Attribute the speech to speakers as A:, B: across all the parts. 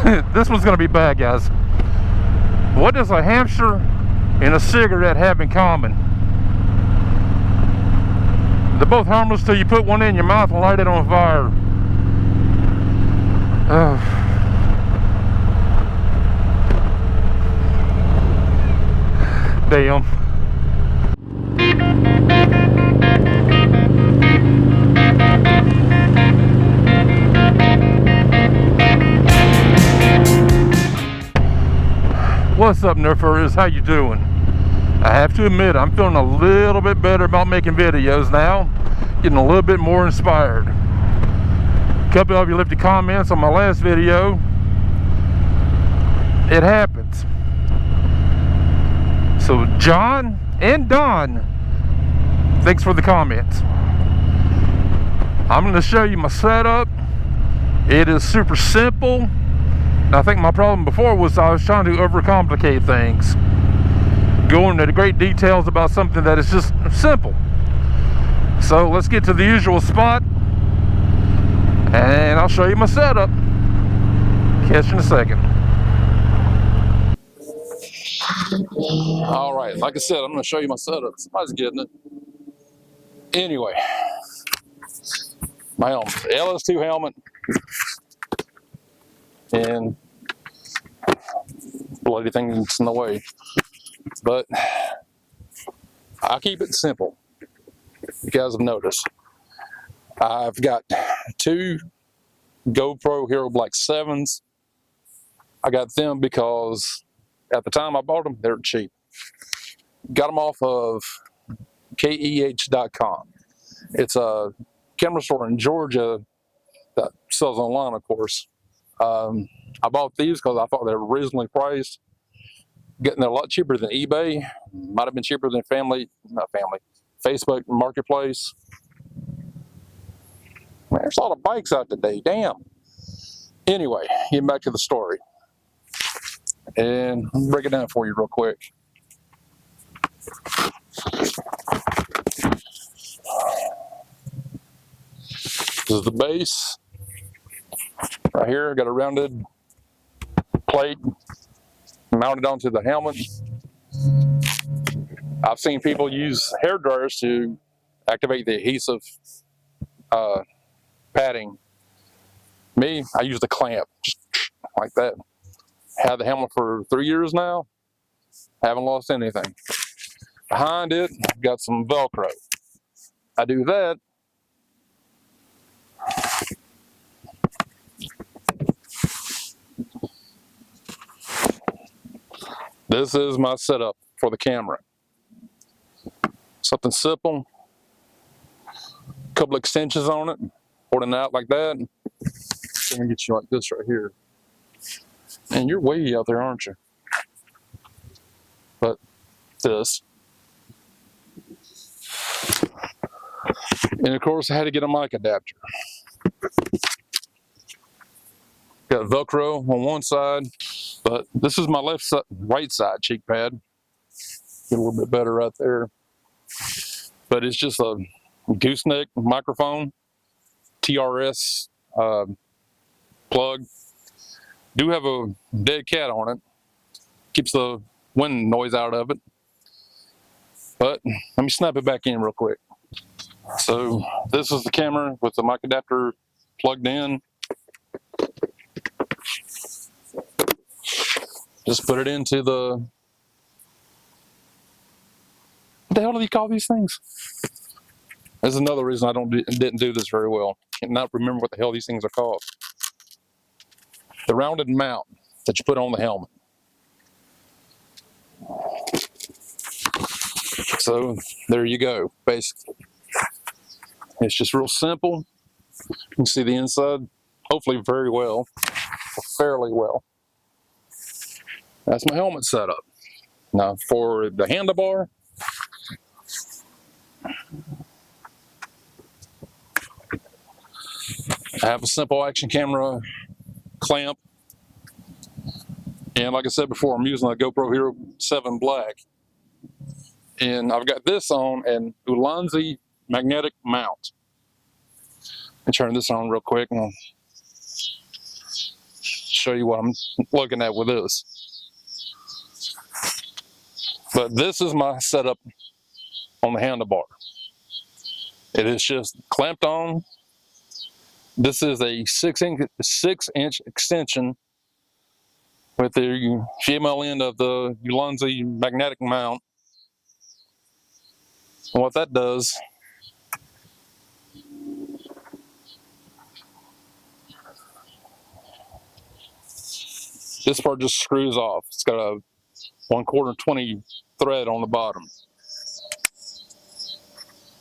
A: This one's gonna be bad, guys. What does a hamster and a cigarette have in common? They're both harmless till you put one in your mouth and light it on fire. Damn. What's up, Nerfers? How you doing? I have to admit, I'm feeling a little bit better about making videos now. Getting a little bit more inspired. A couple of you left comments on my last video. It happens. So John and Don, thanks for the comments. I'm going to show you my setup. It is super simple. I think my problem before was I was trying to overcomplicate things, going into great details about something that is just simple. So let's get to the usual spot and I'll show you my setup. Catch you in a second. All right, like I said, I'm going to show you my setup. Somebody's getting it. Anyway, my helmet, the LS2 helmet, and bloody things in the way. But I keep it simple. You guys have noticed. I've got two GoPro Hero Black 7s. I got them because at the time I bought them, they were cheap. Got them off of KEH.com. It's a camera store in Georgia that sells online, of course. I bought these because I thought they were reasonably priced. Getting there a lot cheaper than eBay. Might have been cheaper than Facebook Marketplace. Man, there's a lot of bikes out today, damn. Anyway, getting back to the story. And I'll break it down for you real quick. This is the base. Right here, I got a rounded plate mounted onto the helmet. I've seen people use hair dryers to activate the adhesive padding. Me, I use the clamp, just like that. Had the helmet for 3 years now. Haven't lost anything. Behind it, I've got some Velcro. I do that. This is my setup for the camera. Something simple. A couple extensions on it. Holding it out like that. Let me get you like this right here. And you're way out there, aren't you? But this. And of course I had to get a mic adapter. Got Velcro on one side, but this is my right side cheek pad. Get a little bit better right there. But it's just a gooseneck microphone, TRS plug. Do have a dead cat on it. Keeps the wind noise out of it. But let me snap it back in real quick. So this is the camera with the mic adapter plugged in. Just put it into the, what the hell do you call these things? There's another reason I didn't do this very well. Cannot remember what the hell these things are called. The rounded mount that you put on the helmet. So there you go, basically. It's just real simple. You can see the inside, hopefully very well, or fairly well. That's my helmet setup. Now for the handlebar, I have a simple action camera clamp. And like I said before, I'm using a GoPro Hero 7 Black. And I've got this on an Ulanzi magnetic mount. Let me turn this on real quick and I'll show you what I'm looking at with this. But this is my setup on the handlebar. It is just clamped on. This is a 6-inch extension with the female end of the Ulanzi magnetic mount. And what that does, this part just screws off. It's got a 1/4 20 thread on the bottom.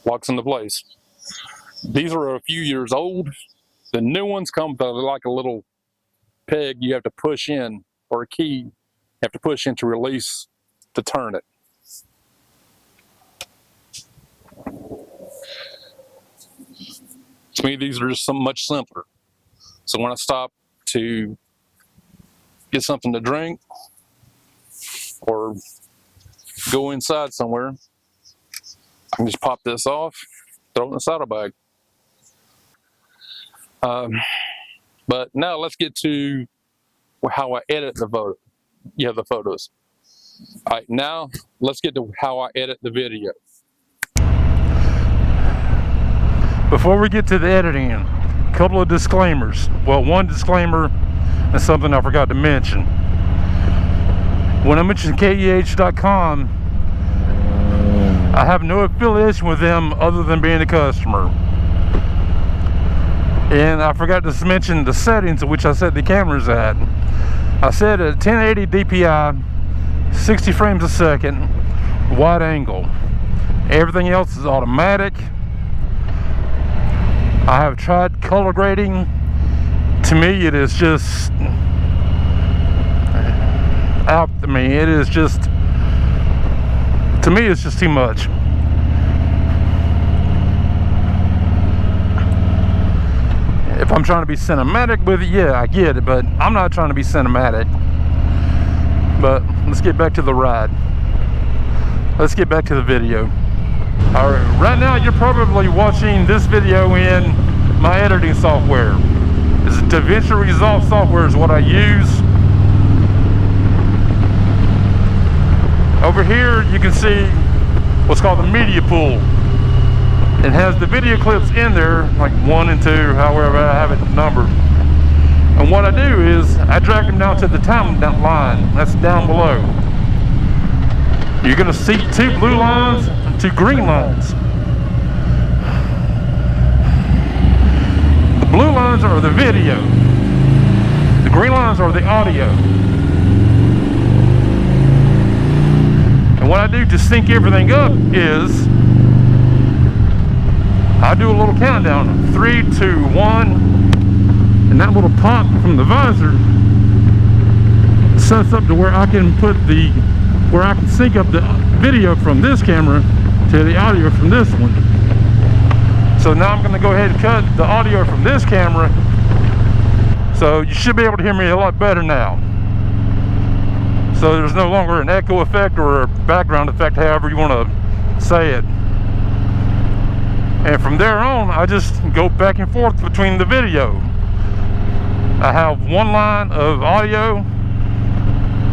A: Locks into place. These are a few years old. The new ones come with like a little peg you have to push in, or a key you have to push in to release to turn it. To me, these are just much simpler. So when I stop to get something to drink or go inside somewhere, I can just pop this off, throw it in the saddlebag. But now let's get to how I edit the photos. All right, now let's get to how I edit the video. Before we get to the editing, a couple of disclaimers. Well, one disclaimer and something I forgot to mention. When I mentioned KEH.com, I have no affiliation with them other than being a customer. And I forgot to mention the settings at which I set the cameras at. I set at 1080 DPI, 60 frames a second, wide angle. Everything else is automatic. I have tried color grading. To me, it is just out to me. It is just, to me, it's just too much. If I'm trying to be cinematic with it, yeah, I get it, but I'm not trying to be cinematic. But let's get back to the ride. Let's get back to the video. All right, right now you're probably watching this video in my editing software. This is Davinci Resolve software is what I use. Over here you can see what's called the media pool. It has the video clips in there, like 1 and 2, however I have it numbered. And what I do is I drag them down to the timeline that's down below. You're going to see 2 blue lines and 2 green lines. The blue lines are the video. The green lines are the audio. And what I do to sync everything up is I do a little countdown, 3, 2, 1, and that little pop from the visor sets up to where I can sync up the video from this camera to the audio from this one. So now I'm going to go ahead and cut the audio from this camera, so you should be able to hear me a lot better now. So there's no longer an echo effect or a background effect, however you want to say it. And from there on, I just go back and forth between the video. I have 1 line of audio.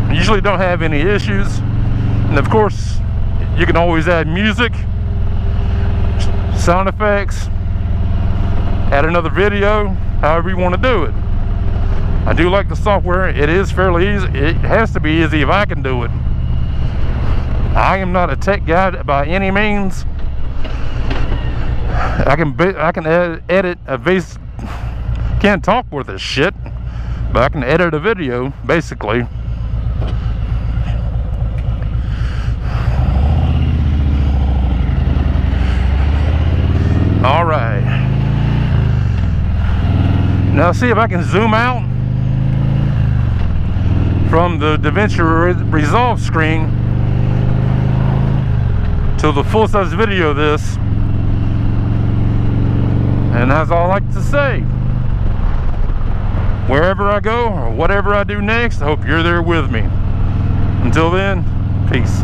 A: I usually don't have any issues. And of course, you can always add music, sound effects, add another video, however you want to do it. I do like the software. It is fairly easy. It has to be easy if I can do it. I am not a tech guy by any means. I can edit a base. Can't talk worth a shit, but I can edit a video basically. All right. Now see if I can zoom out from the Davinci Resolve screen to the full-size video of this. And that's all I like to say. Wherever I go or whatever I do next, I hope you're there with me. Until then, peace.